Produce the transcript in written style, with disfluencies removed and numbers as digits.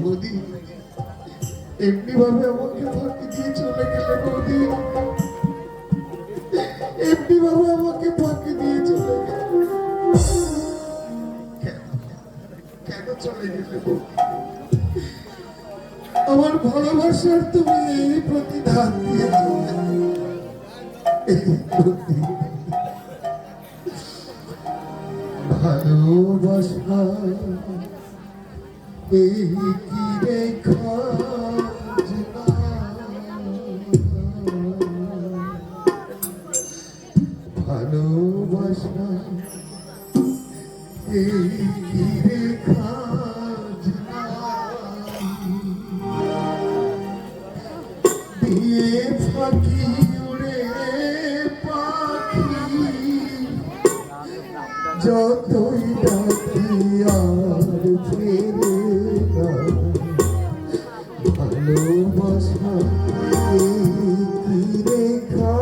বৌদি এমনি ভাবে আমাকে ফাঁকি দিয়ে চলে গেলে বৌদি, এমনি ভাবে আমাকে ফাঁকি দিয়ে চলে গেলে। কেন চলে গেলে বৌদি? আমার ভালোবাসার তুমি এই প্রতিদান দিয়েছ। ভালোবাসা এই কি রেখা ভালোবাসা এই কি রেখা দিয়ে ফাঁকি উড়ে পাখি যতই ডাকি আর ফেরে না। ভালোবাসা এই কি রেখা